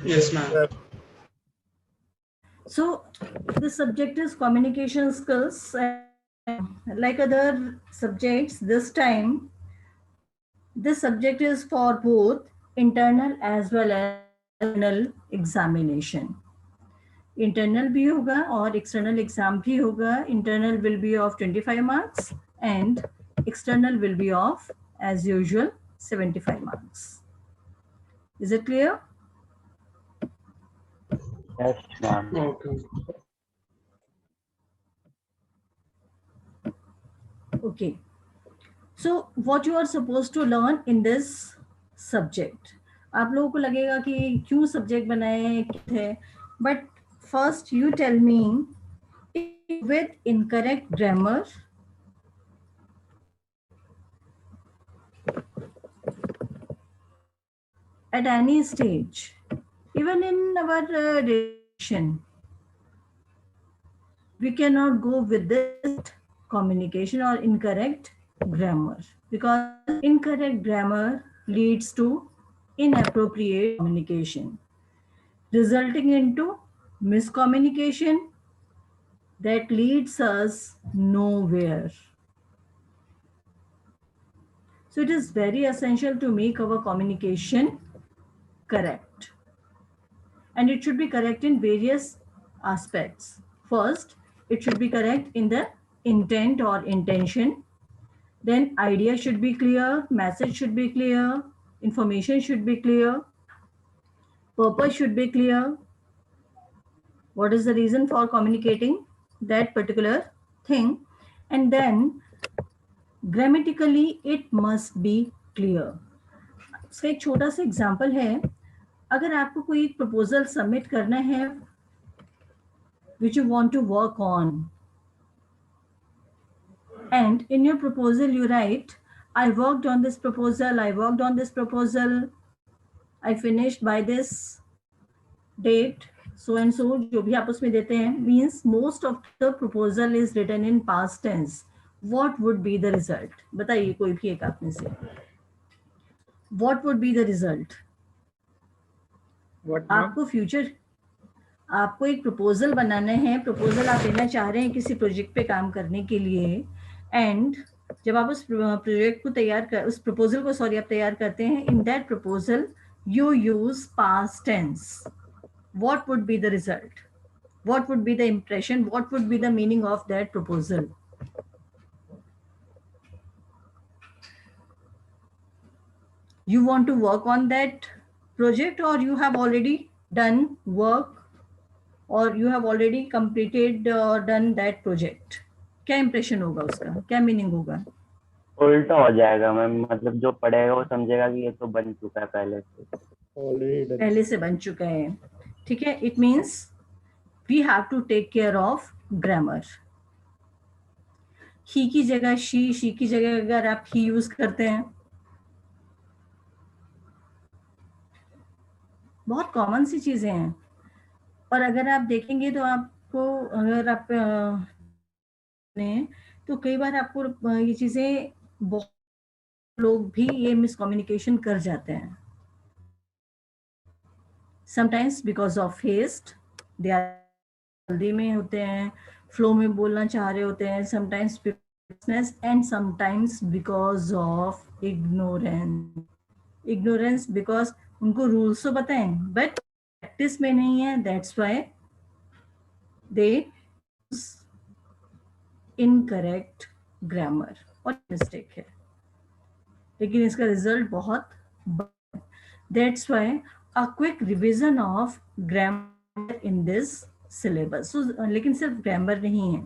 Yes, ma'am. So the subject is communication skills. Like other subjects, this time this subject is for both internal as well as external examination. Internal भी होगा और external exam भी होगा. Internal will be of 25 marks and external will be of, as usual, 75 marks. Is it clear? Yes, ma'am. Okay. Okay. So what you are supposed to learn in this subject? आप लोगों को लगेगा कि क्यों subject बनाए थे, but first you tell me, with incorrect grammar at any stage, even in our redaction, we cannot go with this communication or incorrect grammar, because incorrect grammar leads to inappropriate communication, resulting into miscommunication that leads us nowhere. So it is very essential to make our communication correct. And it should be correct in various aspects. First, it should be correct in the intent or intention. Then idea should be clear, message should be clear, information should be clear, purpose should be clear. What is the reason for communicating that particular thing? And then grammatically it must be clear. इसका एक छोटा सा example है. अगर आपको कोई proposal submit करना है which you want to work on, and in your proposal you write, I worked on this proposal, I worked on this proposal, I finished by this date, so and so, जो भी आप उसमें देते हैं, means most of the proposal is written in past tense. What would be the result? बताइए कोई भी एक आप में से. What would be the result? What, ma'am? आपको फ्यूचर, आपको एक प्रपोजल बनाना है, प्रपोजल आप देना चाह रहे हैं किसी प्रोजेक्ट पे काम करने के लिए, एंड जब आप उस प्रोजेक्ट को तैयार कर, उस प्रपोजल को सॉरी आप तैयार करते हैं, in that proposal you use past tense. What would be the result? What would be the impression? What would be the meaning of that proposal? You want to work on that project, or you have already done work, or you have already completed or done that project? क्या impression होगा उसका, क्या meaning होगा? उल्टा हो जाएगा ma'am, मतलब जो पढ़ेगा वो समझेगा कि ये तो बन चुका है पहले से, पहले से बन चुका है. ठीक है. It means we have to take care of grammar. He की जगह शी की जगह अगर आप ही यूज करते हैं, बहुत कॉमन सी चीजें हैं. और अगर आप देखेंगे तो आपको, अगर आप ने, तो कई बार आपको ये चीजें, बहुत लोग भी ये मिसकम्युनिकेशन कर जाते हैं. Sometimes because of haste, they are जल्दी में होते हैं, फ्लो में बोलना चाह रहे होते हैं. Sometimes and sometimes because of ignorance. Ignorance because उनको रूल्स तो पता है बट प्रैक्टिस में नहीं है, that's why they incorrect grammar और मिस्टेक है, लेकिन इसका रिजल्ट बहुत. That's why a quick revision of grammar in this syllabus. So, लेकिन सिर्फ ग्रामर नहीं है.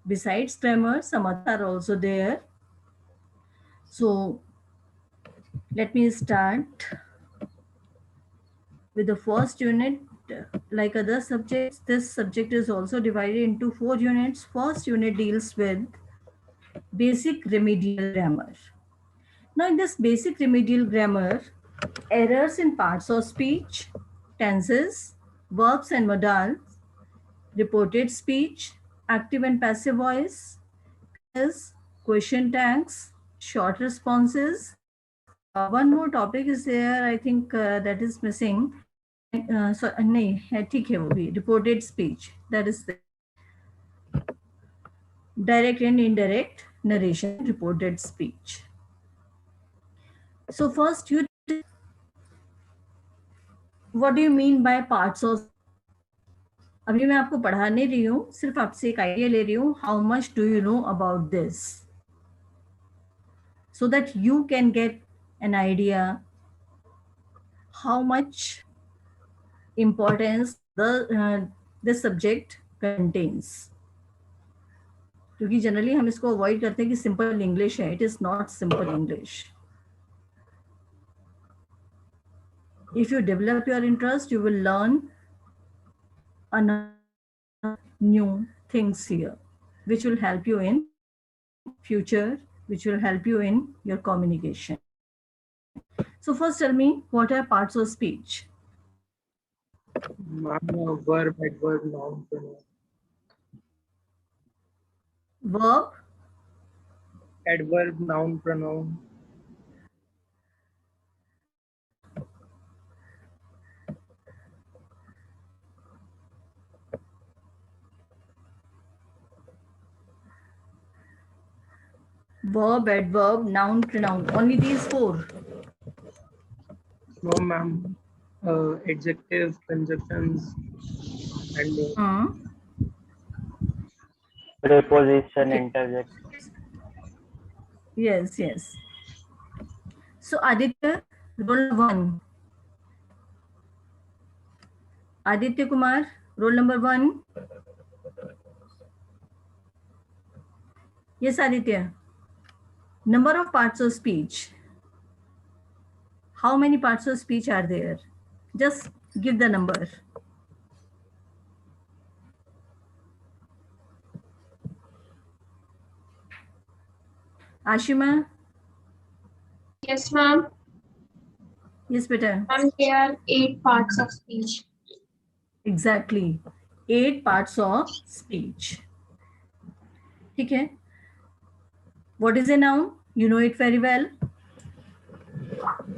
Besides grammar, some other are also there. So, let me start with the first unit. Like other subjects, this subject is also divided into 4 units. First unit deals with basic remedial grammar. Now, in this basic remedial grammar, errors in parts of speech, tenses, verbs and modals, reported speech, active and passive voice, question tags, short responses. One more topic is there, I think that is missing. नहीं है, ठीक है, वो भी reported speech, that is direct and indirect narration, reported speech. So first, what do you mean by parts of? अभी मैं आपको पढ़ा नहीं रही हूँ, सिर्फ आपसे एक आइडिया ले रही हूँ. How much do you know about this? So that you can get an idea how much importance this subject contains. क्योंकि जनरली हम इसको अवॉइड करते हैं कि सिंपल इंग्लिश है. It is not simple English. If you develop your interest, you will learn new things here, which will help you in future, which will help you in your communication. So first tell me, what are parts of speech? Verb, adverb, noun, pronoun. Verb, Adverb, noun, pronoun. verb, adverb, noun, pronoun. Only these four. No, ma'am. Adjective, conjunctions, and preposition, Okay. interjection. Yes, yes. So Aditya, roll 1. Aditya Kumar, roll number 1. Yes, Aditya. Number of parts of speech. How many parts of speech are there? Just give the number. Ashima? Yes, ma'am. Yes, beta. Ma'am, there are 8 parts of speech. Exactly. 8 parts of speech. ठीक है. What is a noun? You know it very well.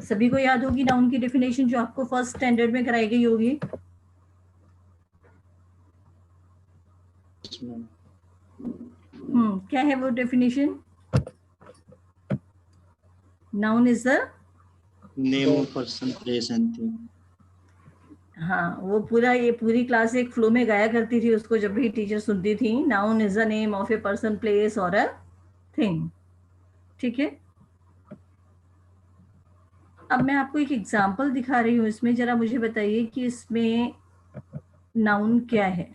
सभी को याद होगी noun की definition जो आपको first standard में कराई गई होगी. क्या है वो definition? Noun is the name of person, place and thing. हाँ, वो पूरा ये पूरी क्लास एक फ्लो में गाया करती थी उसको जब भी टीचर सुनती थी. Noun is the name of a person, place और अ थिंग. ठीक है. अब मैं आपको एक एग्जांपल दिखा रही हूँ इसमें. जरा मुझे बताइए कि इसमें नाउन क्या है.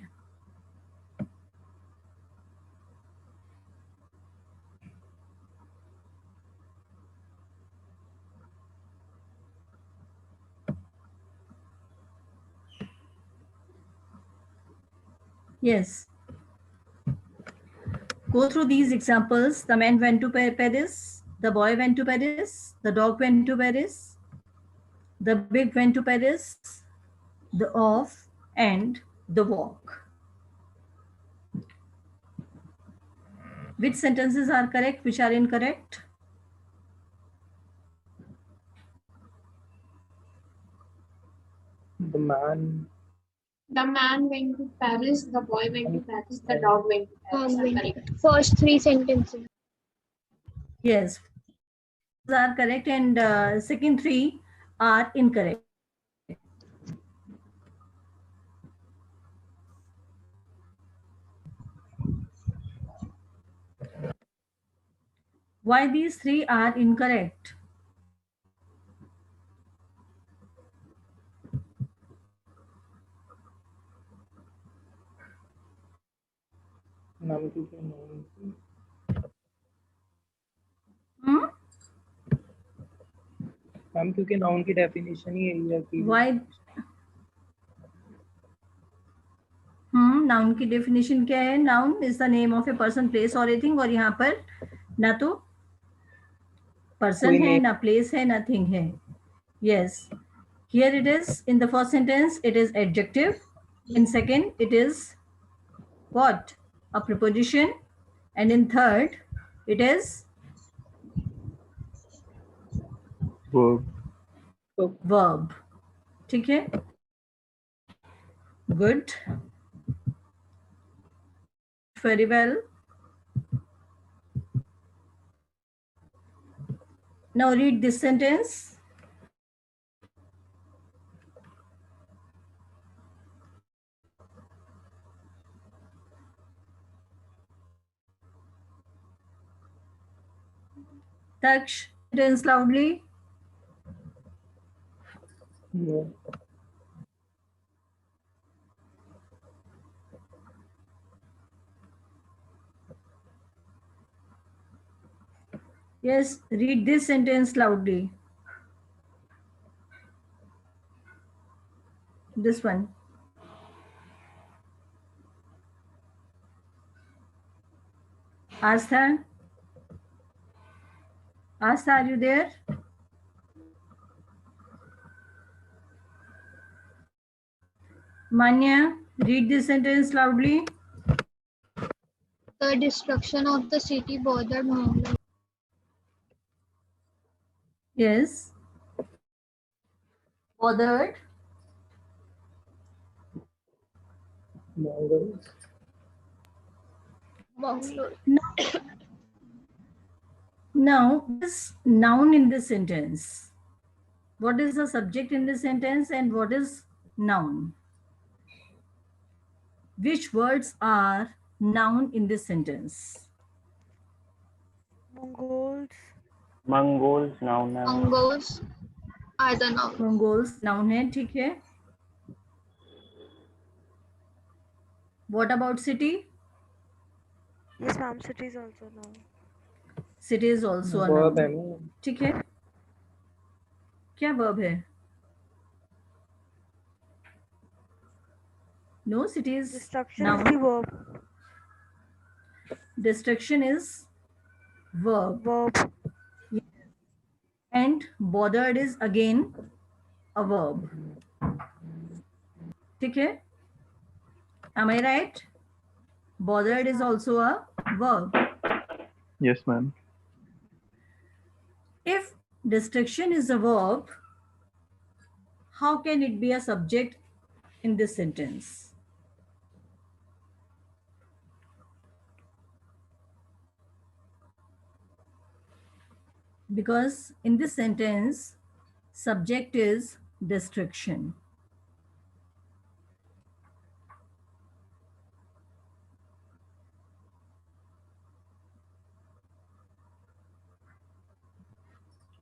Yes. Go through these examples. The man went to Paris. The boy went to Paris. The dog went to Paris. The big went to Paris. The off and the walk. Which sentences are correct? Which are incorrect? the man. The man went to Paris, the boy went to Paris, the dog went to Paris. Are correct. First 3 sentences. Yes, are correct, and second 3 are incorrect. Why these 3 are incorrect? नाम क्योंकि noun की ma'am क्योंकि noun की definition ही यही है कि Why? Noun की definition क्या है? Noun is the name of a person, place और ए थिंग. और यहाँ पर ना तो पर्सन कोई है, नहीं. ना प्लेस है, ना थिंग है. Yes, here it is. In the first sentence it is adjective. In second it is what? A preposition. And in third it is Verb. verb. ठीक है. Good. Very well. Now read this sentence. Daksh, sentence loudly. No. Yes, read this sentence loudly. This one. Astha? Astha, are you there? Manya, read this sentence loudly. The destruction of the city bothered Mohammed. Yes. Bothered. Mongols. Now, this noun in this sentence. What is the subject in this sentence and what is noun? Which words are noun in this sentence? Mongols. Mongols noun है. Mongols are the noun. Mongols noun है, ठीक है. What about city? Yes, ma'am. City is also noun. City is also a Verb है noun. ना. ठीक है. क्या verb है? No, city is Destruction noun. is the verb. Destruction is verb. Verb. And bothered is again a verb. ठीक है? Am I right? Bothered is also a verb. Yes, ma'am. If destruction is a verb, how can it be a subject in this sentence? Because in this sentence, subject is destruction.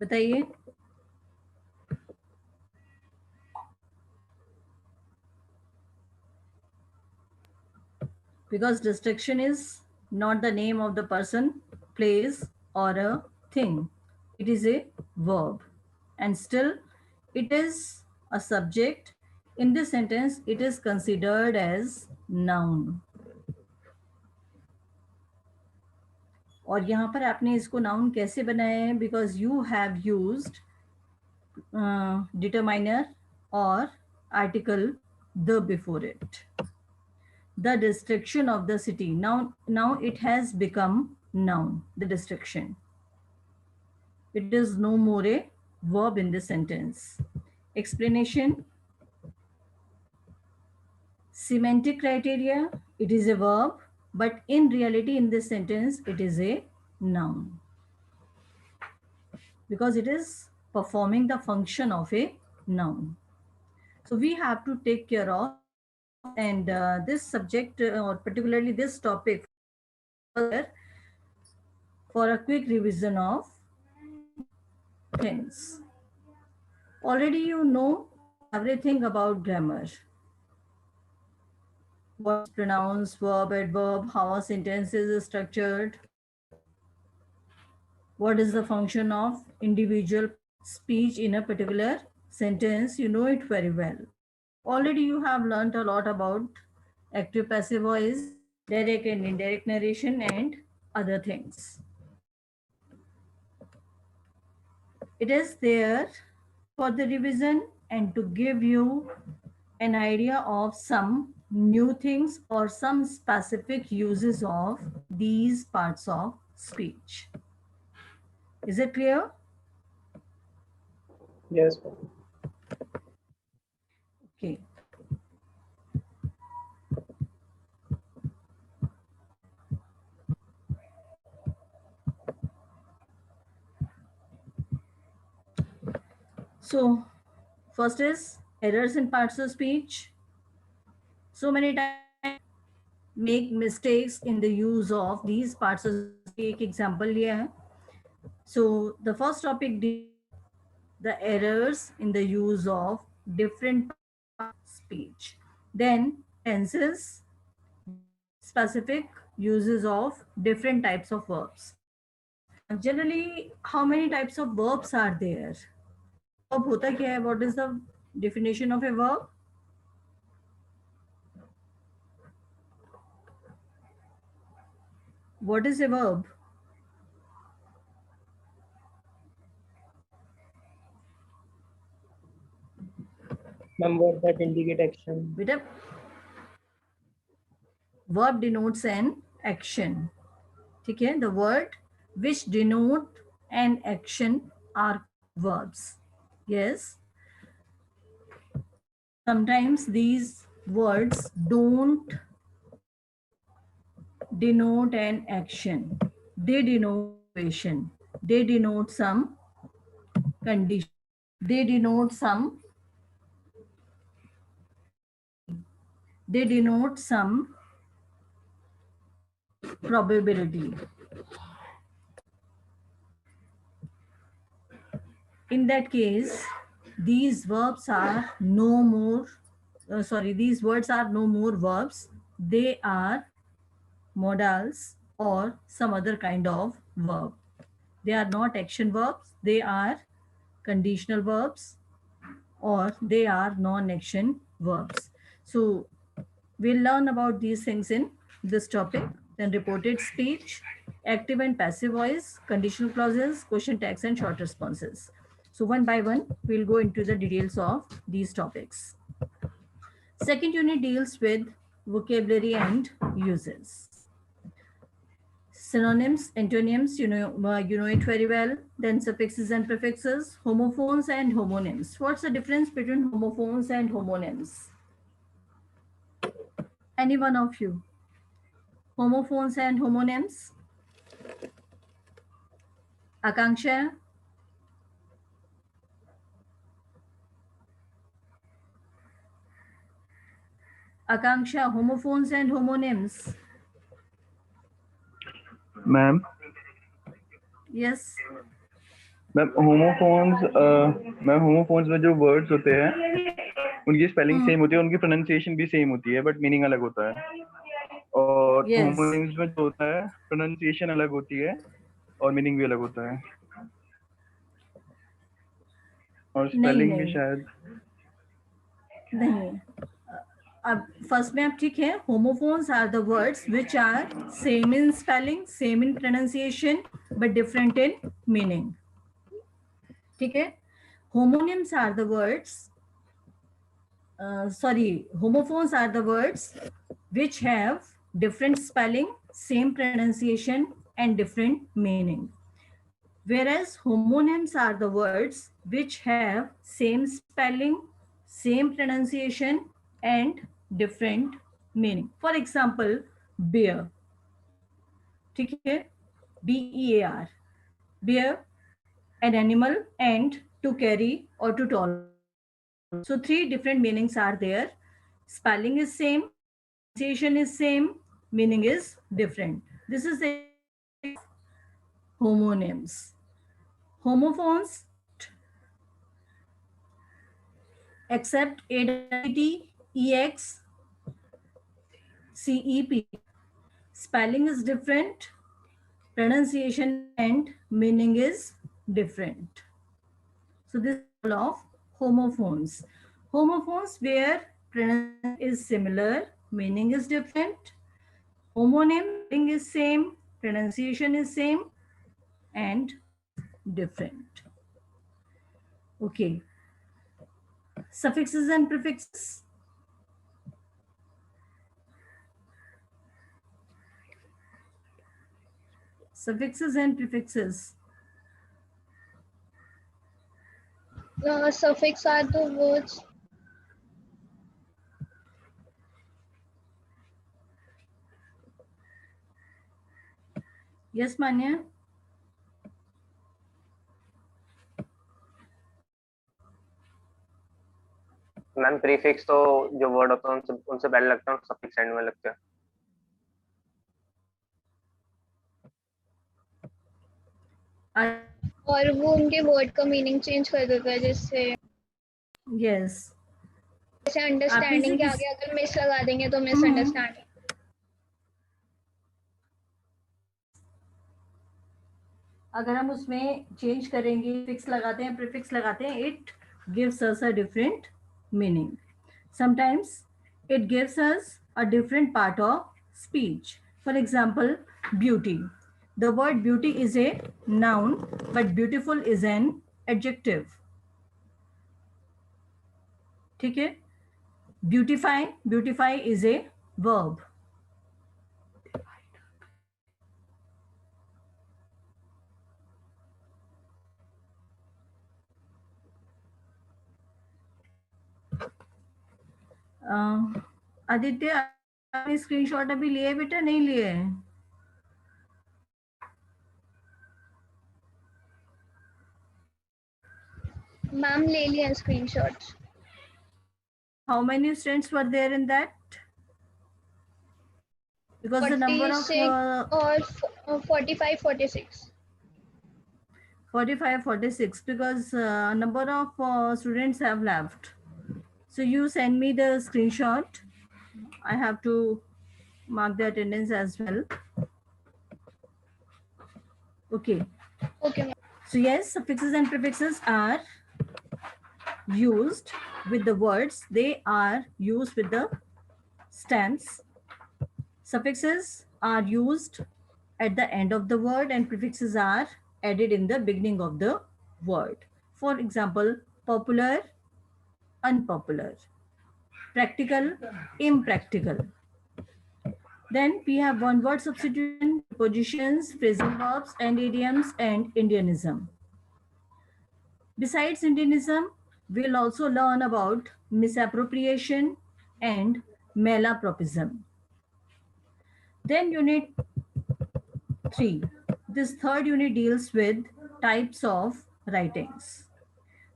बताइए. Because destruction is not the name of the person, place, or a thing. It is a verb. And still, it is a subject. In this sentence, it is considered as noun. और यहाँ पर आपने इसको noun कैसे बनाया है? Because you have used determiner or article the before it. The destruction of the city. Now it has become noun, the destruction. It is no more a verb in this sentence. Explanation. Semantic criteria, it is a verb, but in reality in this sentence, it is a noun. Because it is performing the function of a noun. So we have to take care of, and this subject or particularly this topic for a quick revision of things. Already you know everything about grammar. What's pronouns, verb, adverb, how a sentence is structured. What is the function of individual speech in a particular sentence? You know it very well. Already you have learned a lot about active passive voice, direct and indirect narration, and other things. It is there for the revision and to give you an idea of some new things or some specific uses of these parts of speech. Is it clear? Yes. Okay. So first is errors in parts of speech. So many times make mistakes in the use of these parts of speech. Example लिया है. So the first topic, the errors in the use of different speech. Then tenses, specific uses of different types of verbs. Generally, how many types of verbs are there? Verb होता क्या है? What is the definition of a verb? What is a verb? Words that indicate action. Beta, verb denotes an action. ठीक है? The word which denote an action are verbs. Yes. Sometimes these words don't denote an action. They denote situation. They denote some condition. They denote some. They denote some probability. In that case, these verbs are no more, these words are no more verbs. They are modals or some other kind of verb. They are not action verbs. They are conditional verbs or they are non-action verbs. So we'll learn about these things in this topic. Then reported speech, active and passive voice, conditional clauses, question tags, and short responses. So one by one, we'll go into the details of these topics. Second unit deals with vocabulary and uses. Synonyms, antonyms, you know it very well. Then suffixes and prefixes, homophones and homonyms. What's the difference between homophones and homonyms? Any one of you? Homophones and homonyms? Akanksha? Akanksha, homophones and homonyms. Ma'am, Yes. Ma'am homophones में जो words होते हैं उनकी spelling same होती है, उनकी pronunciation भी same होती है, बट मीनिंग अलग होता है. और Yes. होमोनिम्स में जो होता है प्रोनाउंसिएशन अलग होती है और मीनिंग भी अलग होता है, और स्पेलिंग भी शायद नहीं. अब फर्स्ट में आप ठीक है. Homophones are the words which are same in spelling, same in pronunciation, but different in meaning. ठीक है. Homonyms are the words, homophones are the words which have different spelling, same pronunciation, and different meaning. Whereas homonyms are the words which have same spelling, same pronunciation, and different meaning. For example, bear. ठीक है? B-E-A-R. Bear, an animal, and to carry or to tolerate. So three different meanings are there. Spelling is same, pronunciation is same, meaning is different. This is the homonyms. Homophones, except A-T, E-X, C-E-P. Spelling is different, pronunciation and meaning is different. So this is all of homophones. Homophones where pronunciation is similar, meaning is different. Homonym, meaning is same, pronunciation is same, and different. Okay. Suffixes and prefixes. Suffixes and prefixes. Suffix are the words. Yes, Manya? Ma'am prefix तो जो word होता है उनसे पहले लगता है, suffix and में लगता है। और वो उनके वर्ड का मीनिंग चेंज कर देता है, जैसे यस जैसे अंडरस्टैंडिंग के आगे अगर मिस लगा देंगे तो मिसअंडरस्टैंडिंग। अगर हम उसमें चेंज करेंगे, फिक्स लगाते हैं, प्रीफिक्स लगाते हैं, it gives us a different meaning. Sometimes it gives us a different part of speech. For example, beauty. The word beauty is a noun, but beautiful is an adjective. ठीक है? Beautify is a verb. Aditya, आपने screenshot अभी लिए बेटा, नहीं लिए? Ma'am ले लिया screenshots. How many students were there in that? Because the number of 46 or 45, 46. 45, 46, because number of students have left. So you send me the screenshot. I have to mark the attendance as well. Okay. Okay, ma'am. So yes, suffixes and prefixes are used with the words. They are used with the stems. Suffixes are used at the end of the word and prefixes are added in the beginning of the word. For example, popular, unpopular, practical, impractical. Then we have one word substitution, prepositions, phrasal verbs, and idioms and Indianism. Besides Indianism, we'll also learn about misappropriation and malapropism. Then unit 3. This third unit deals with types of writings.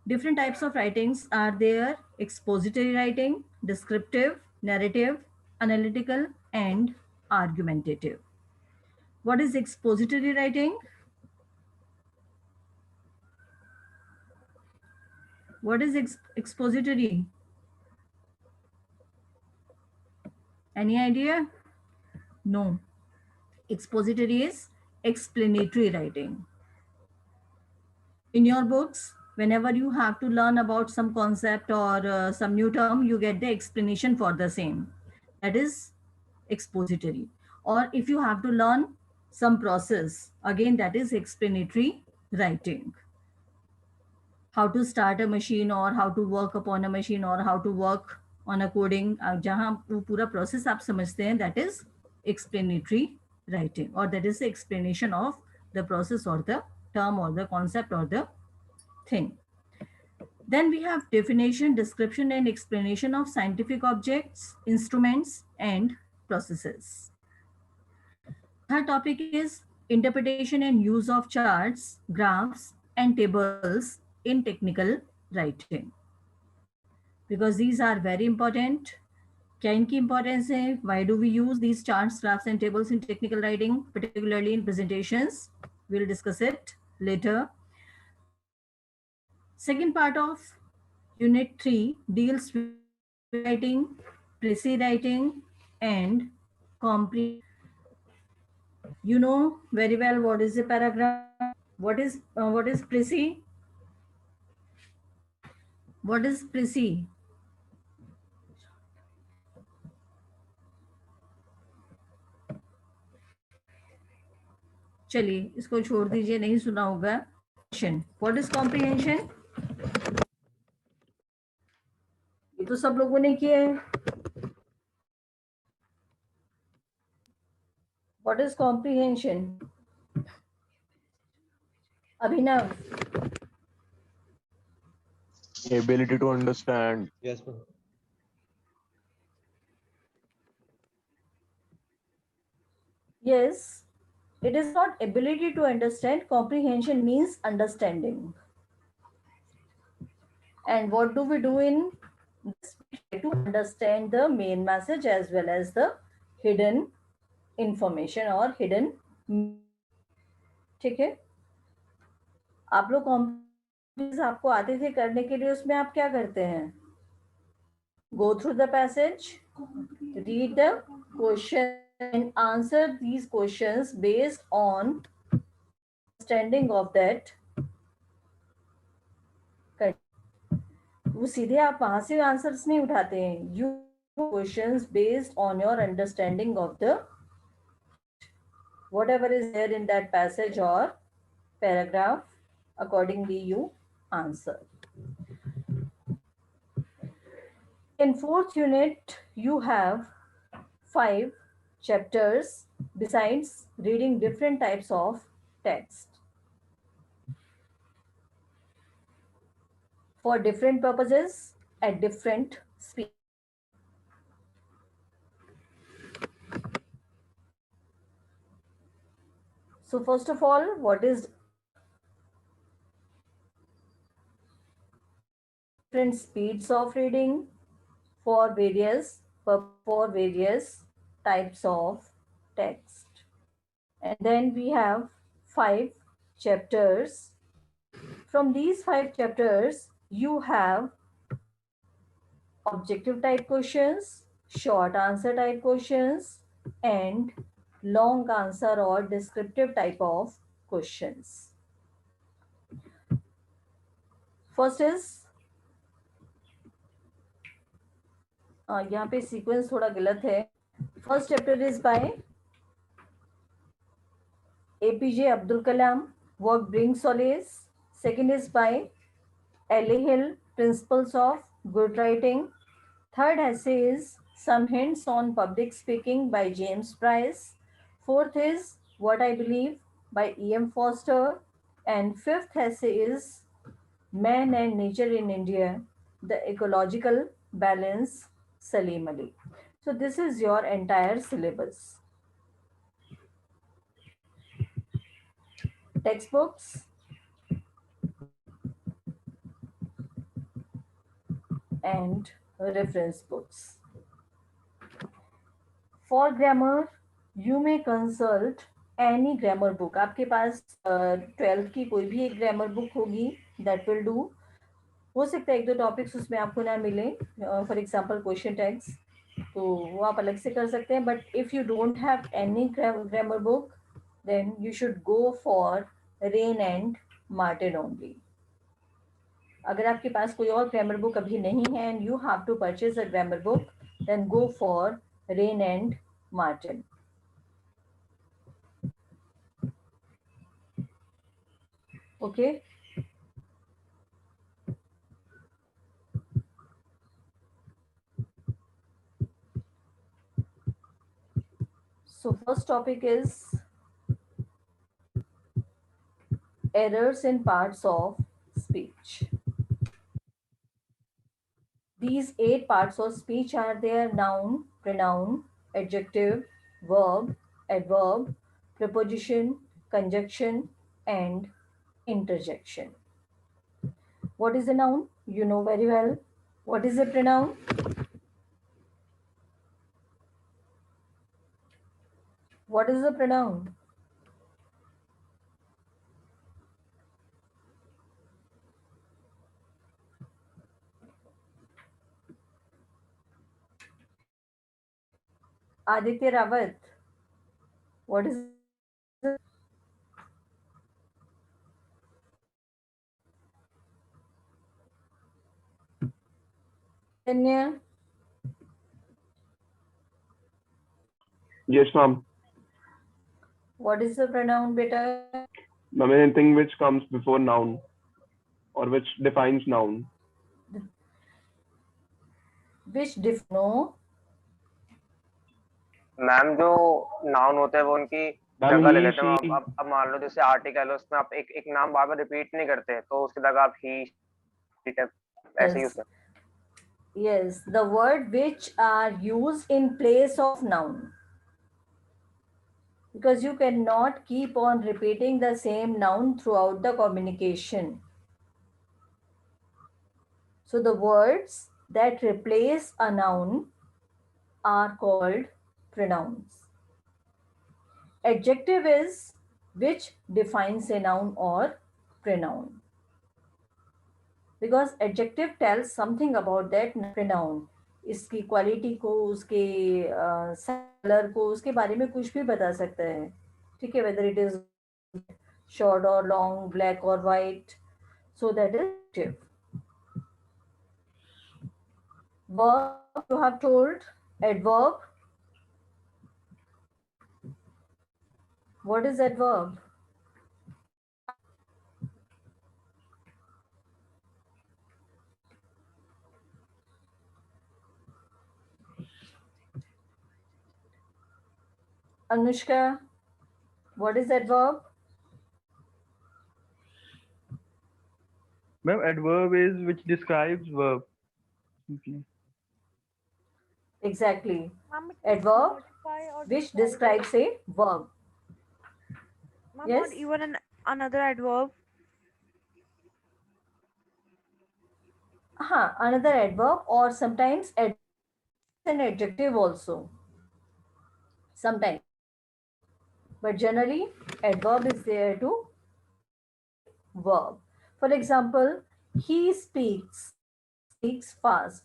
Different types of writings are there: expository writing, descriptive, narrative, analytical, and argumentative. What is expository writing? What is expository? Any idea? No. Expository is explanatory writing. In your books, whenever you have to learn about some concept or some new term, you get the explanation for the same. That is expository. Or if you have to learn some process, again that is explanatory writing. How to start a machine or how to work upon a machine or how to work on a coding, जहाँ वो पूरा process आप समझते हैं, that is explanatory writing, or that is the explanation of the process or the term or the concept or the thing. Then we have definition, description, and explanation of scientific objects, instruments, and processes. Third topic is interpretation and use of charts, graphs, and tables in technical writing. Because these are very important. क्या इनकी importance है? Why do we use these charts, graphs, and tables in technical writing, particularly in presentations? We'll discuss it later. Second part of Unit 3 deals with writing, précis writing, and comprehension. You know very well what is a paragraph. What is précis? What is précis? चलिए इसको छोड़ दीजिए, नहीं सुना होगा. What is comprehension? ये तो सब लोगों ने किया है. What is comprehension? Abhinav. Ability to understand. Yes, ma'am. Yes, it is not ability to understand. Comprehension means understanding. And what do we do in try to understand the main message as well as the hidden information or hidden. ठीक है, आप लोग competition आपको आते थे करने के लिए, उसमें आप क्या करते हैं? Go through the passage, read the question and answer these questions based on understanding of that. वो सीधे आप वहां से आंसर्स नहीं उठाते हैं. You questions based on your understanding of the whatever is there in that passage or paragraph. Accordingly, you answer. In fourth unit, you have 5 chapters besides reading different types of text for different purposes at different speed. So first of all, what is different speeds of reading for various types of text? And then we have 5 chapters. From these 5 chapters, you have objective type questions, short answer type questions, and long answer or descriptive type of questions. First is यहाँ पे sequence थोड़ा गलत है. First chapter is by APJ Abdul Kalam, What Brings Solace. Second is by L.A. Hill, Principles of Good Writing. Third essay is Some Hints on Public Speaking by James Price. Fourth is What I Believe by E.M. Foster. And fifth essay is Man and Nature in India, The Ecological Balance, Salim Ali. So this is your entire syllabus. Textbooks, and reference books. For grammar, you may consult any grammar book. आपके पास 12th की कोई भी एक grammar book होगी, that will do. हो सकता है एक दो टॉपिक्स उसमें आपको ना मिले, फॉर एग्जाम्पल क्वेश्चन टैग्स, तो वो आप अलग से कर सकते हैं. But if you don't have any grammar book, then you should go for Wren and Martin only. अगर आपके पास कोई और ग्रामर बुक अभी नहीं है and you have to purchase a grammar book, then go for Wren and Martin. Okay. So first topic is errors in parts of speech. These 8 parts of speech are there: noun, pronoun, adjective, verb, adverb, preposition, conjunction, and interjection. What is a noun? You know very well. What is a pronoun? What is a pronoun? Aditya Rawat. What is it? Kenya? Yes, ma'am. What is the pronoun, beta? Ma'am, anything which comes before noun or which defines noun. Which no? Ma'am जो noun होते हैं वो उनकी जगह ले लेते हैं. अब मान लो जैसे आर्टिकल है, उसमें आप एक नाम बार बार रिपीट नहीं करते, तो उसकी जगह आप ही ऐसे यूज करते. Yes, the word which are used in place of noun. Because you cannot keep on repeating the same noun throughout the communication. So the words that replace a noun are called pronouns. Adjective is which defines a noun or pronoun. Because adjective tells something about that pronoun. इसकी quality को, उसके colour को, उसके बारे में कुछ भी बता सकता है. ठीक है, whether it is short or long, black or white. So that is adjective. Verb, you have told adverb. What is adverb? Anushka, what is adverb? Ma'am, adverb is which describes verb. Okay. Exactly. Ma'am, it Adverb modify or which describe describes a verb. Ma'am, Yes? or even another adverb. Another adverb, or sometimes an adjective also. Sometimes. But generally, adverb is there to verb. For example, he speaks fast.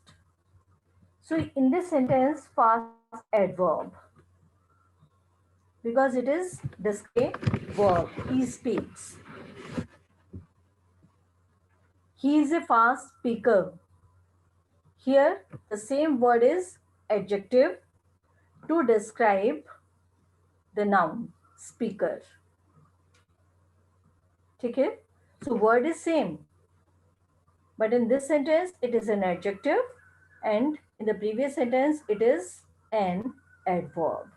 So in this sentence, fast is adverb because it is describing verb. He speaks. He is a fast speaker. Here, the same word is adjective to describe the noun speaker. Okay? So word is same. But in this sentence, it is an adjective, and in the previous sentence, it is an adverb.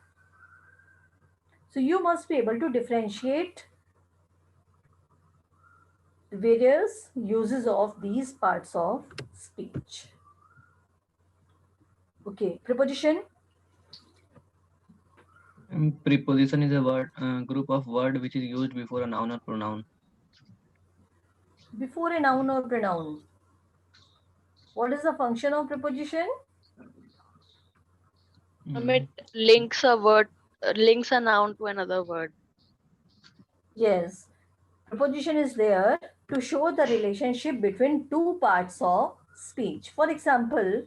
So you must be able to differentiate the various uses of these parts of speech. Okay, preposition. Preposition is a word group of word which is used before a noun or pronoun. Before a noun or pronoun. What is the function of preposition? It links a word, links a noun to another word. Yes. Preposition is there to show the relationship between two parts of speech. For example,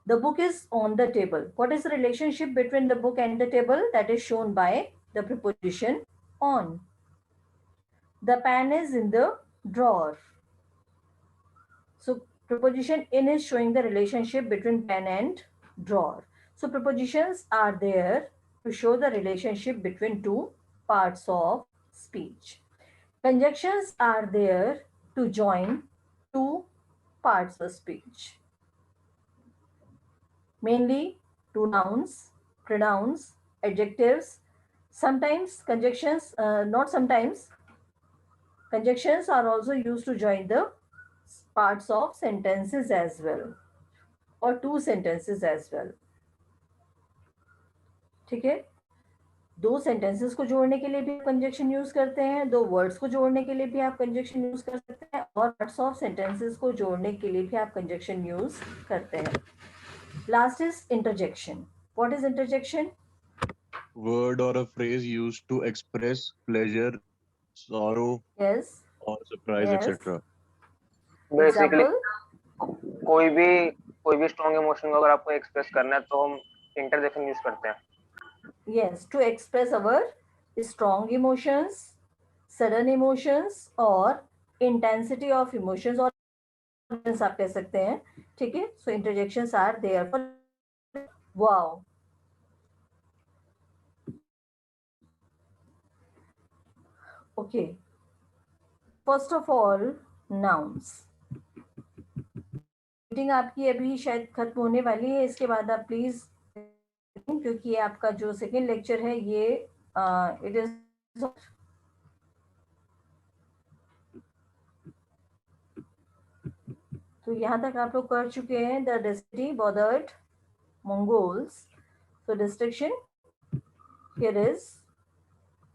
the book is on the table. What is the relationship between the book and the table? That is shown by the preposition on. The pen is in the drawer. So preposition in is showing the relationship between pen and drawer. So prepositions are there to show the relationship between two parts of speech. Conjunctions are there to join two parts of speech. Mainly two nouns, pronouns, adjectives. Sometimes conjunctions, not sometimes, conjunctions are also used to join the parts of sentences as well, or two sentences as well. ठीक है, दो sentences को जोड़ने के लिए भी conjunction use करते हैं, दो words को जोड़ने के लिए भी आप conjunction यूज कर सकते हैं, और parts of sentences को जोड़ने के लिए भी आप conjunction यूज करते हैं. Last is interjection. What is interjection? Word or a phrase used to express pleasure, sorrow, Yes. or surprise, Yes. etc. Basically Example? कोई भी स्ट्रॉन्ग इमोशन को अगर आपको एक्सप्रेस करना है तो हम इंटरजेक्शन यूज करते हैं. Yes, to express our strong emotions, sudden emotions, or intensity of emotions, or आप कह सकते हैं. ठीक है, so interjections are there for wow. Okay, first of all, nouns. Meeting आपकी अभी शायद खत्म होने वाली है, इसके बाद आप प्लीज, क्योंकि ये आपका जो सेकेंड लेक्चर है ये इट इज तो यहाँ तक आप लोग कर चुके हैं. The district bothered Mongols. So destruction here is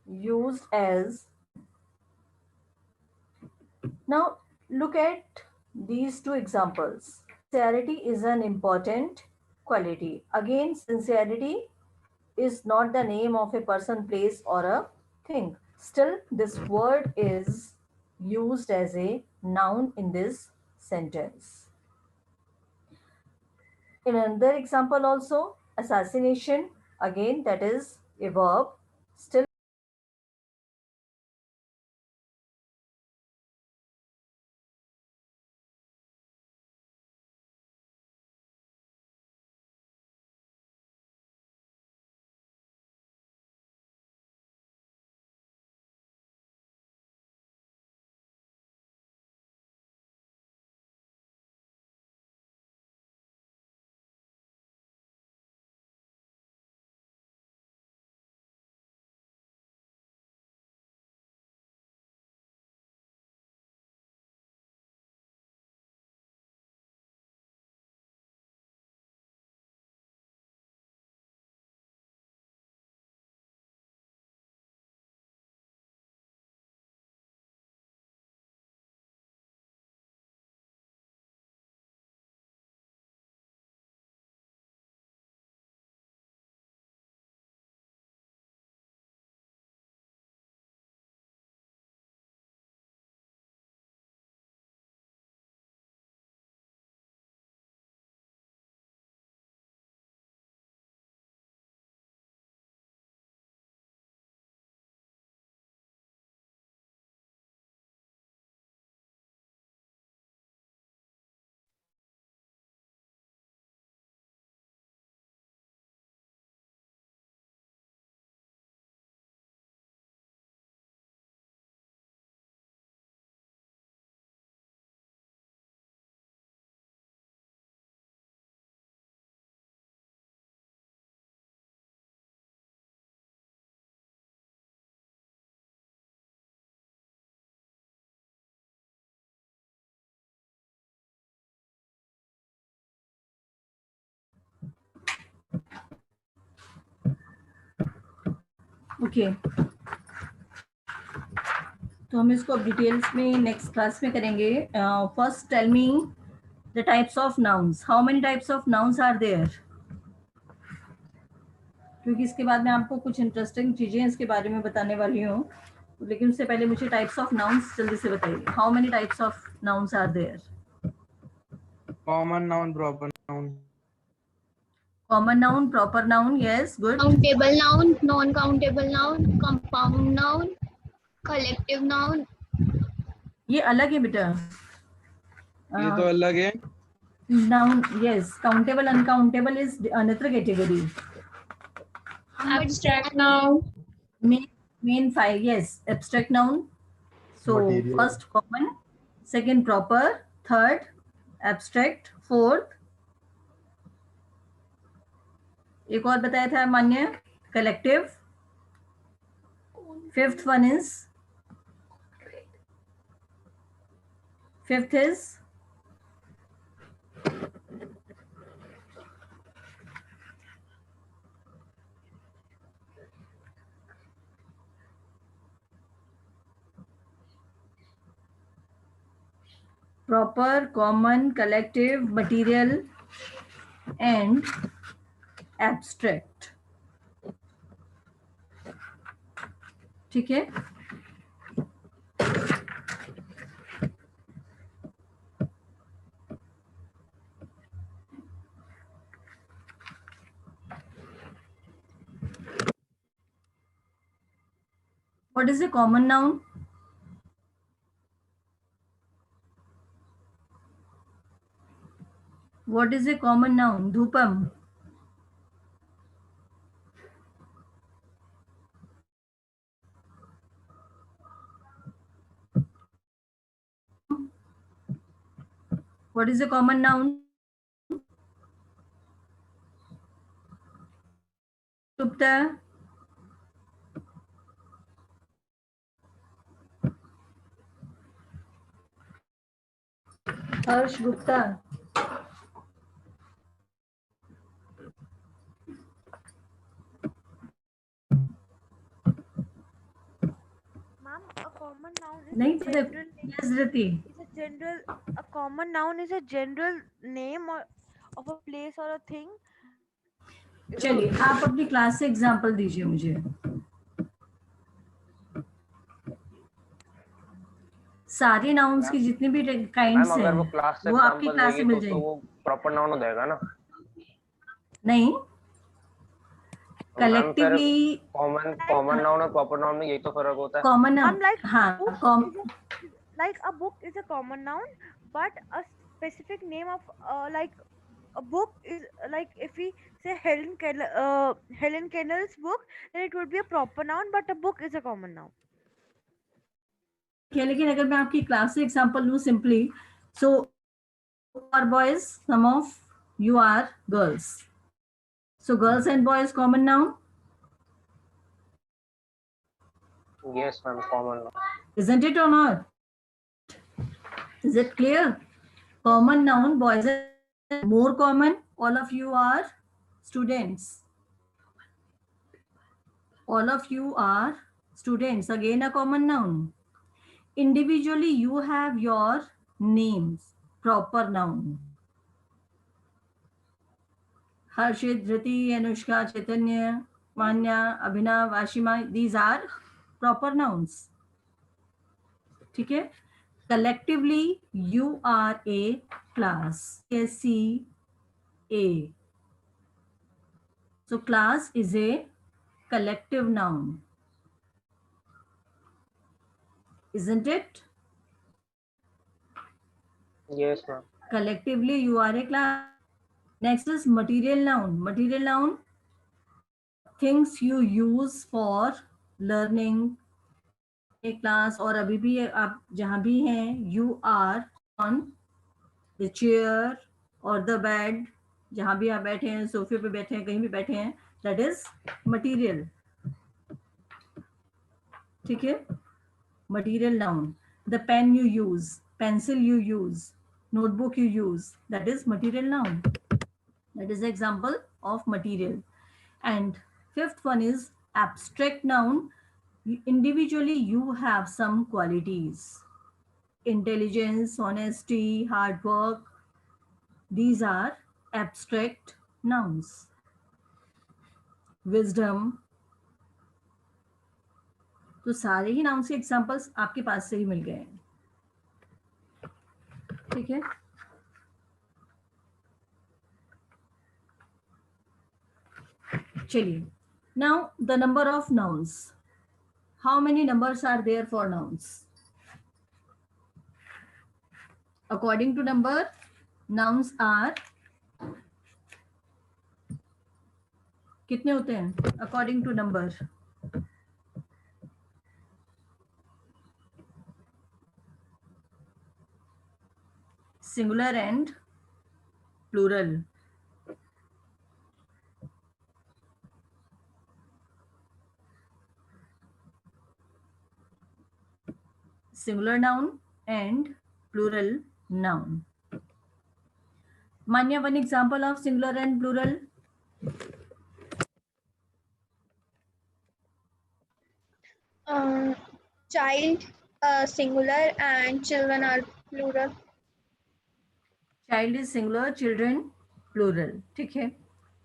used as. Now look at these two examples. sincerity is an important quality. Again, sincerity is not the name of a person, place, or a thing. Still, this word is used as a noun in this sentence. In another example also, assassination, again that is a verb. Still, okay तो हम इसको अब details में next class में करेंगे. First tell me the types of nouns. How many types of nouns are there? क्योंकि इसके बाद मैं आपको कुछ इंटरेस्टिंग चीजें इसके बारे में बताने वाली हूँ, लेकिन उससे पहले मुझे टाइप्स ऑफ नाउन्स जल्दी से बताइए. How many types of nouns are there? Common noun, proper noun. Common noun, proper noun, yes, good. Countable noun, non countable noun, compound noun, collective noun. ये अलग है बेटा. ये तो अलग है. Noun, yes. Countable, uncountable is another category. Abstract noun. Main five, yes. Abstract noun. So Material. first common, second proper, third abstract, fourth. एक और बताया था मान्य, collective. Fifth one is proper, common, collective, material and abstract. ठीक है. What is a common noun? What is a common noun? Dhupam. What is a common noun? Gupta. Harsh Gupta. Ma'am, a common noun is नहीं a पता. general Yes, Riti. is a general a common noun is a general name or of a place or a thing. चलिए आप अपनी class से example दीजिए मुझे। सारे nouns की जितनी भी काइंड्स मैम हैं अगर वो क्लास से वो आपकी एग्जांपल क्लास से देगी मिल तो जाएगी। वो प्रॉपर नाउन हो जाएगा ना? नहीं, मैम फिर कलेक्टिवली कॉमन नाउन और प्रॉपर नाउन में यही तो फर्क होता है। कॉमन नाउन, Like हाँ like a book is a common noun, but a specific name of like a book is like if we say Helen Keller's book, then it would be a proper noun, but a book is a common noun. लेकिन अगर मैं आपकी class से example लूं simply, so are boys, some of you are girls, so girls and boys common noun. Yes, ma'am, common noun. Isn't it or not? Is it clear? Common noun, boys are more common. All of you are students. All of you are students. Again, a common noun. Individually, you have your names, proper noun. Harshit, Dhriti, Anushka, Chaitanya, Manya, Abhinav, Ashima, these are proper nouns. ठीक है? Collectively, you are a class. SCA. So class is a collective noun. Isn't it? Yes, ma'am. Collectively, you are a class. Next is material noun. Material noun, things you use for learning. A class और अभी भी आप जहाँ भी हैं, you are on the chair or the bed, जहाँ भी आप बैठे हैं, सोफे पे बैठे हैं, कहीं भी बैठे हैं, that is material. ठीक है? Material noun. The pen you use, pencil you use, notebook you use, that is material noun. That is the example of material. And fifth one is abstract noun. Individually, you have some qualities. Intelligence, honesty, hard work. These are abstract nouns. Wisdom. तो सारे ही nouns के examples आपके पास से ही मिल गए हैं। ठीक है? चलिए, now the number of nouns. How many numbers are there for nouns? According to number, nouns are कितने होते हैं? According to number, singular and plural. Singular noun and plural noun. Manya, one example of singular and plural. Child, singular, and children are plural. Child is singular, children plural. ठीक है?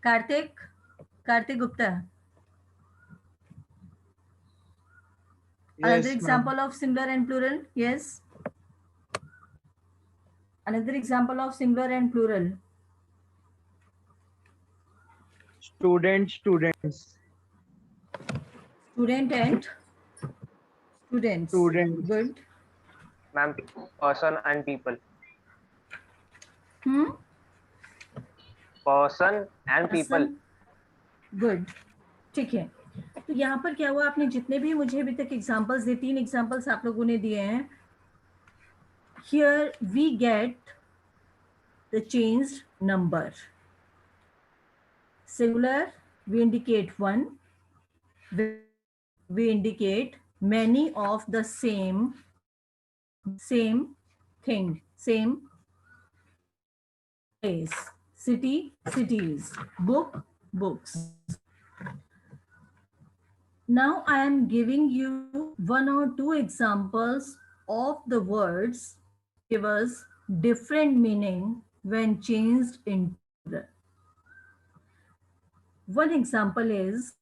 Kartik Gupta. Another example of singular and plural. Yes. Another example of singular and plural. Students. Student and students. Good. Ma'am, person and people. Person and people. Good. ठीक है. तो यहाँ पर क्या हुआ, आपने जितने भी मुझे अभी तक एग्जांपल्स दिए, 3 एग्जांपल्स आप लोगों ने दिए हैं. Here we get the changed number. Singular, we indicate one. We indicate many of the same thing, same place. City, cities. Book, books. Now I am giving you 1 or 2 examples of the words. Give us different meaning when changed into plural. One example is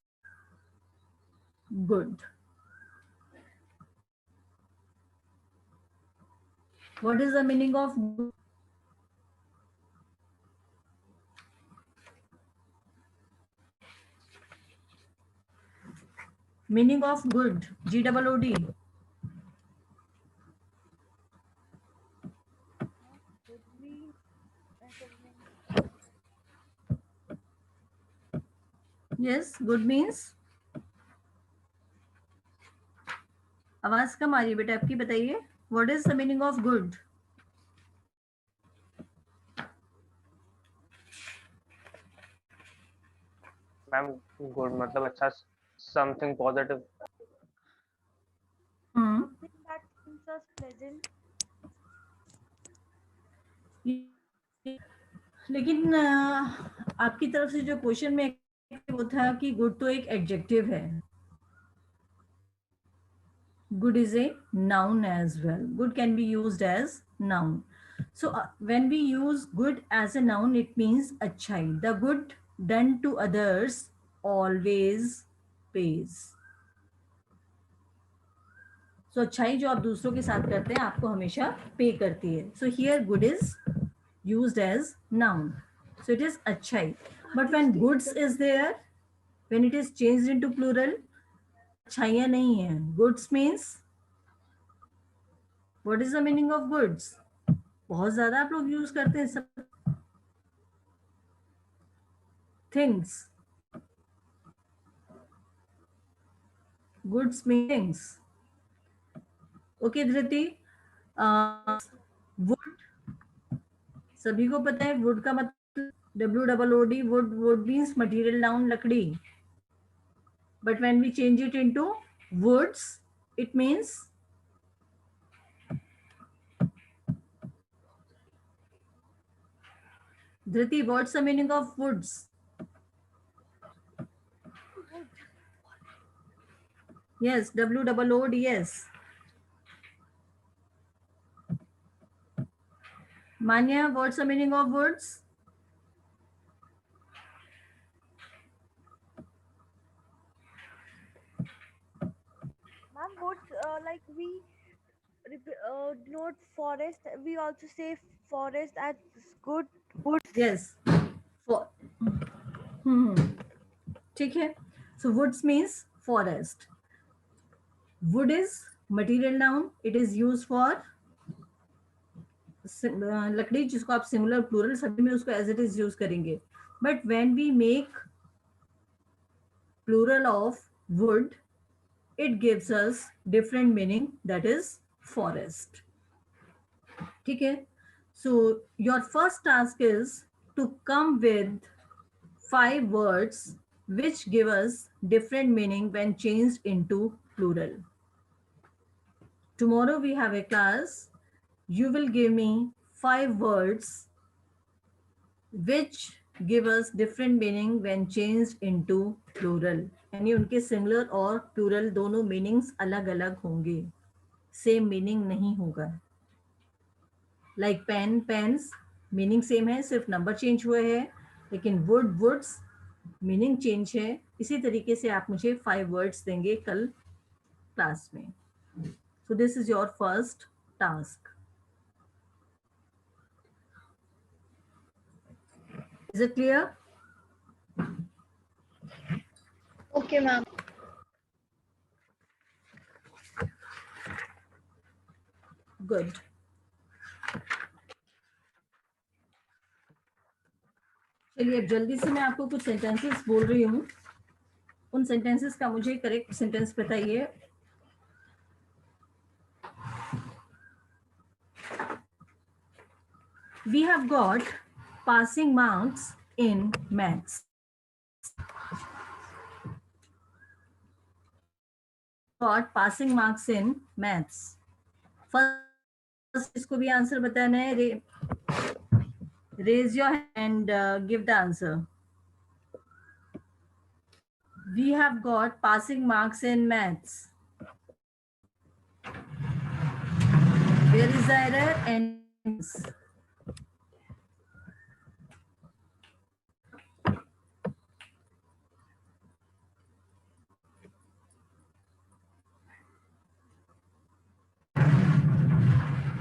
good. What is the meaning of good? Meaning of good, G-O-O-D. Yes, good means. आवाज कम आ रही है बेटा आपकी, बताइए. What is the meaning of good? Ma'am good मतलब अच्छा, something positive. That seems as pleasant. लेकिन आपकी तरफ से जो क्वेश्चन में वो था कि गुड तो एक एडजेक्टिव है. Good is a noun as well. Good can be used as noun. So when we use good as a noun, it means अच्छाई. The good done to others always pays. So अच्छाई जो आप दूसरों के साथ करते हैं आपको हमेशा पे करती है. So here good is used as noun. So it is अच्छाई. But when goods is there, when it is changed into plural, अच्छाइयाँ नहीं है. Goods means, what is the meaning of goods? बहुत ज्यादा आप लोग यूज करते हैं सब. Things. Goods mean things. Okay, धृति. Wood. सभी को पता है wood का मतलब WOOD. Wood means material noun, लकड़ी. But when we change it into woods, it means Dhriti, what's the meaning of woods? Yes, WOOD, yes. Manya, what's the meaning of woods? Ma'am, woods, like we denote forest, we also say forest as good woods. Yes. ठीक है. So woods means forest. Wood is material noun. It is used for लकड़ी, जिसको आप singular plural सभी में उसको as it is use करेंगे. But when we make plural of wood, it gives us different meaning, that is forest. ठीक है. So your first task is to come with 5 words which give us different meaning when changed into plural. Tomorrow we have a class. You will give me 5 words which give us different meaning when changed into plural. यानी उनके singular और plural दोनों meanings अलग अलग होंगे, same meaning नहीं होगा. Like pen, pens meaning same है, सिर्फ नंबर चेंज हुए हैं. लेकिन वुड, वुड्स मीनिंग चेंज है. इसी तरीके से आप मुझे 5 वर्ड्स देंगे कल क्लास में. So this is your first task. Is it clear? Okay, ma'am. Good. चलिए अब जल्दी से मैं आपको कुछ सेंटेंसेस बोल रही हूँ. उन सेंटेंसेस का मुझे करेक्ट सेंटेंस बताइए. We have got passing marks in maths. Got passing marks in maths. First, इसको भी आंसर बताना है. Raise your hand and give the answer. We have got passing marks in maths. Where is the error? And lines.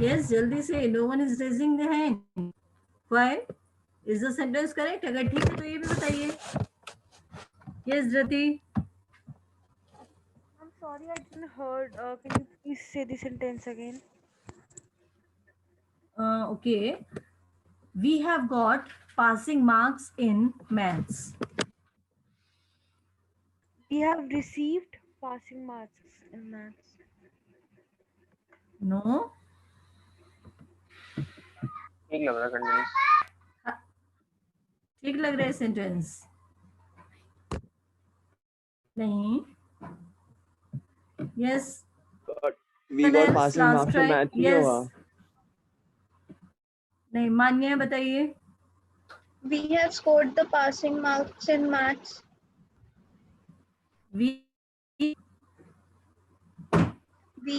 Yes, जल्दी से. No one is raising the hand. Why? Is the sentence correct? अगर ठीक है तो ये भी बताइए. Yes, Drati. I'm sorry, I didn't heard. Can you please say the sentence again? Okay. We have got passing marks in maths. We have received passing marks in maths. No. ठीक लग रहा है कंटेंस. ठीक लग रहा है sentence? नहीं. Yes. We got passing marks in maths. Yes. नहीं, मान्या बताइए. We have scored the passing marks in maths. We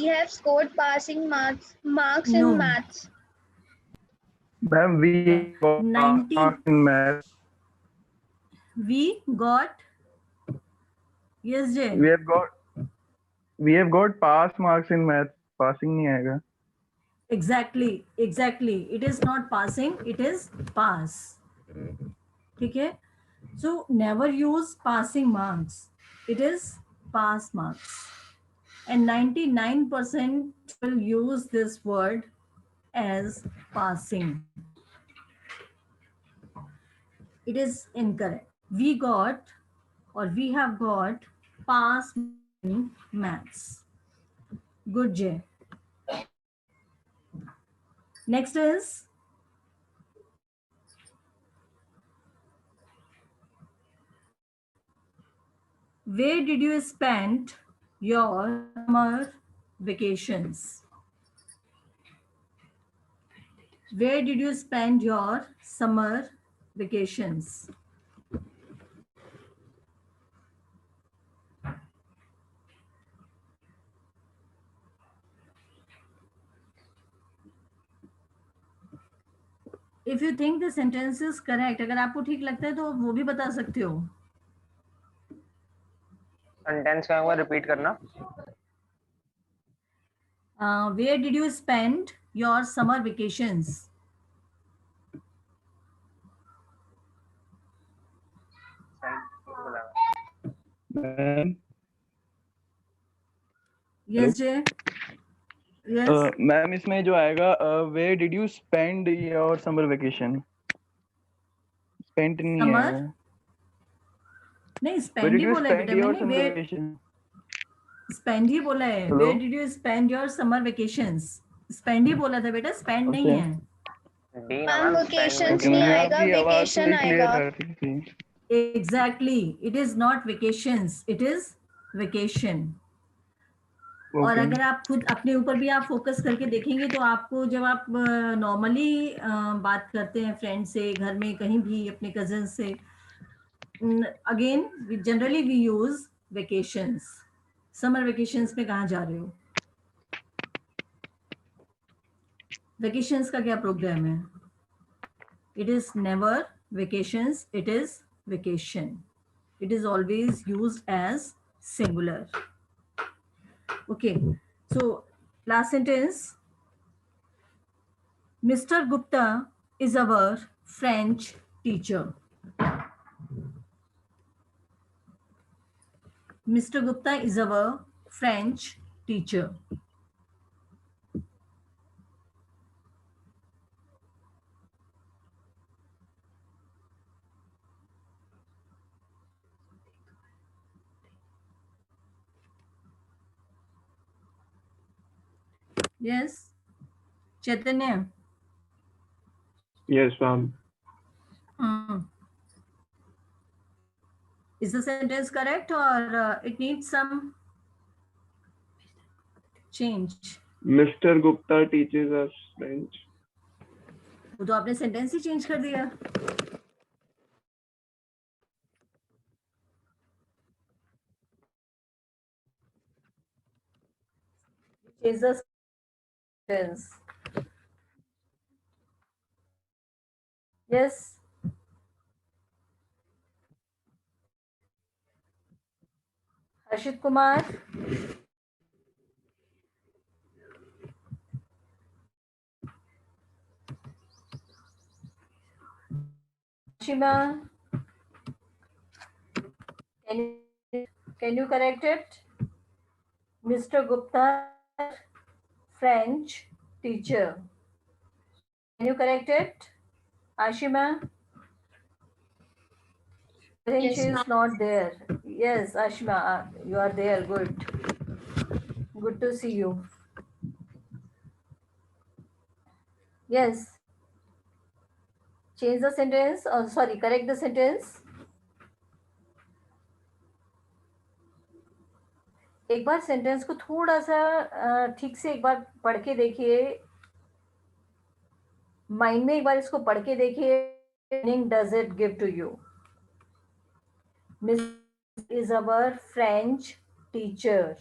have scored passing marks No. in maths. Ma'am, we got 90. marks in math. We got. Yes, Jay. We have got pass marks in math. Passing नहीं आएगा. Exactly. It is not passing, it is pass. ठीक है? So never use passing marks. It is pass marks. And 99% will use this word as passing. It is incorrect. We got or we have got pass in maths. Good, Jay. Next is where did you spend your summer vacations? Where did you spend your summer vacations? If you think the sentence is correct, अगर आपको ठीक लगता है तो वो भी बता सकते हो. सेंटेंस का एक बार रिपीट करना. Where did you spend your summer vacations? Ma'am. Yes, Jay. Yes. Ma'am, इसमें जो आएगा where did you spend your summer vacation? Spent नहीं Summer? आएगा. नहीं, Where spend did he you बोला है spend बेटा your मैंने. summer Where vacation? spend ही बोला है. Hello? Where did you spend your summer vacations? Spend ही बोला था बेटा, spend नहीं Okay. है. मैम vacations Okay, नहीं मैम, आएगा, आपकी आवाज vacation थोड़ी clear आएगा. आ रही थी. Exactly. It is not vacations. It is vacation. और Okay. अगर आप खुद अपने ऊपर भी आप फोकस करके देखेंगे तो आपको जब आप नॉर्मली बात करते हैं फ्रेंड से, घर में कहीं भी अपने कजन से, again generally we use vacations. Summer vacations में कहाँ जा रहे हो? वेकेशंस का क्या प्रोग्राम है? It is never vacations, it is vacation. It is always used as singular. Okay, so last sentence. Mr. Gupta is our French teacher. Mr. Gupta is our French teacher. Yes, Chaitanya. Yes, ma'am. Is the sentence correct or it needs some change? Mr. Gupta teaches us French. वो तो आपने sentence ही change कर दिया. Change the sentence. Yes. Harshit Kumar. Shima. Can you correct it? Mr. Gupta, French teacher. Can you correct it? Ashima? I think Yes, she is ma'am. not there. Yes, Ashima, you are there. Good. Good to see you. Yes. Change the sentence. Oh, sorry, correct the sentence. एक बार sentence को थोड़ा सा ठीक से एक बार पढ़ के देखिए, माइंड में एक बार इसको पढ़ के देखिए. Meaning does it give to you? Miss is our French teacher.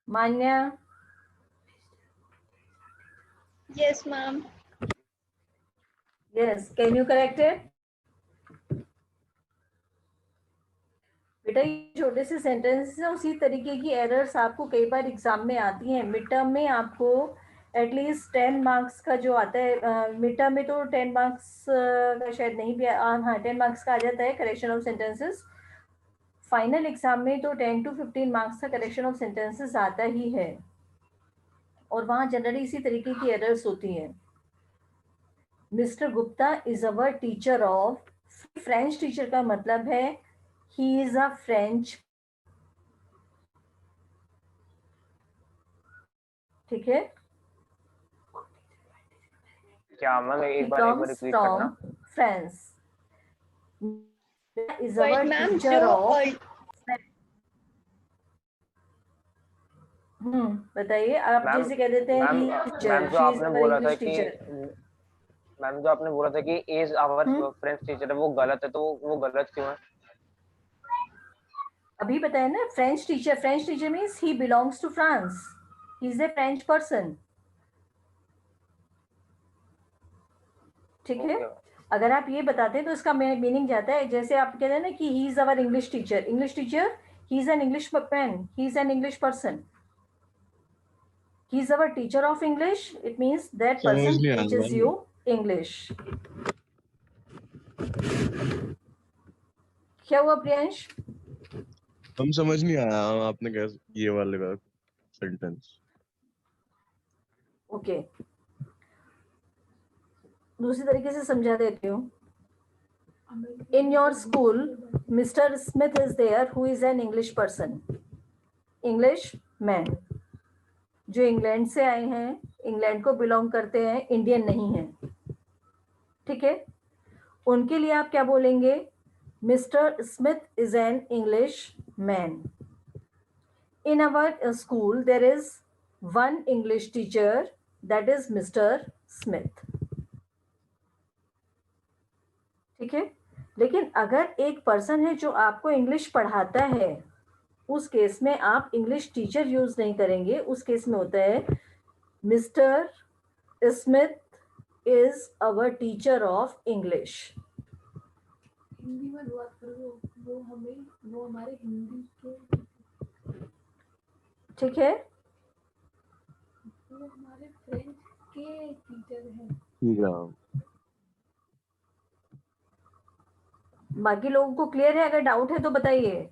Manya? Yes, ma'am. Yes. Can you correct it? बेटा ये छोटे से सेंटेंसेस हैं, उसी तरीके की एरर्स आपको कई बार एग्जाम में आती हैं. मिड टर्म में आपको एटलीस्ट 10 मार्क्स का जो आता है, मिड टर्म में तो 10 मार्क्स का शायद नहीं भी, हाँ 10 मार्क्स का आ जाता है correction of sentences. Final exam में तो 10 to 15 मार्क्स का करेक्शन ऑफ सेंटेंसेस आता ही है, और वहाँ जनरली इसी तरीके की एरर्स होती हैं. Mister Gupta is our teacher of. French teacher का मतलब है he is a French. ठीक है. क्या मैम एक बार रिपीट करना. France is But our ma'am, teacher जो of. बताइए आप. मैम, जैसे कह देते हैं मैम जो आपने बोला था कि मैम जो आपने बोला था कि इज आवर फ्रेंच टीचर है, वो गलत है, तो वो गलत क्यों है? अभी बताया ना, French teacher means he belongs to France. He is a French person. ठीक है. अगर आप ये बताते हैं तो इसका मीनिंग जाता है, जैसे आप कहते हैं ना कि he is our English teacher. He is an English man, he is an English person. He is our teacher of English. It means that person teaches you English. क्या हुआ प्रियांश? हम समझ नहीं आया आपने कैसे ये वाले का सेंटेंस. ओके, दूसरी तरीके से समझा देती हूँ. In your school, Mr. Smith is there, who is an English person, English man. जो इंग्लैंड से आए हैं, इंग्लैंड को बिलोंग करते हैं, इंडियन नहीं हैं. ठीक है. उनके लिए आप क्या बोलेंगे? Mister Smith is an English man. In our school there is one English teacher, that is mister Smith. ठीक है. लेकिन अगर एक पर्सन है जो आपको इंग्लिश पढ़ाता है, उस केस में आप इंग्लिश टीचर यूज नहीं करेंगे. उस केस में होता है mister Smith is our teacher of English. Hindi में बात करो, वो हमारे हिंदी के. ठीक है. वो हमारे फ्रेंच के टीचर हैं. बाकी लोगों को क्लियर है? अगर डाउट है तो बताइए.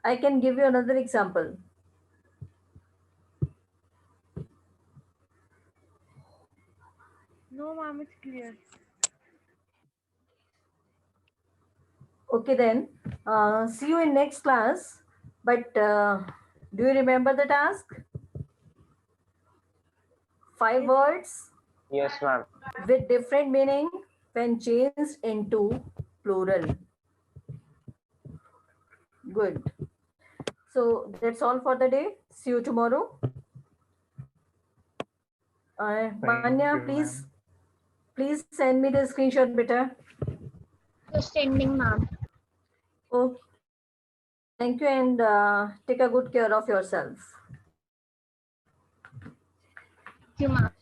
I can give you another example. No, ma'am, it's clear. Okay then. See you in next class. But do you remember the task? 5 words. Yes, ma'am. With different meaning when changed into plural. Good. So that's all for the day. See you tomorrow. Manya, please send me the screenshot, beta. Just sending, ma'am. Okay. Thank you, and take a good care of yourself. Thank you, ma'am.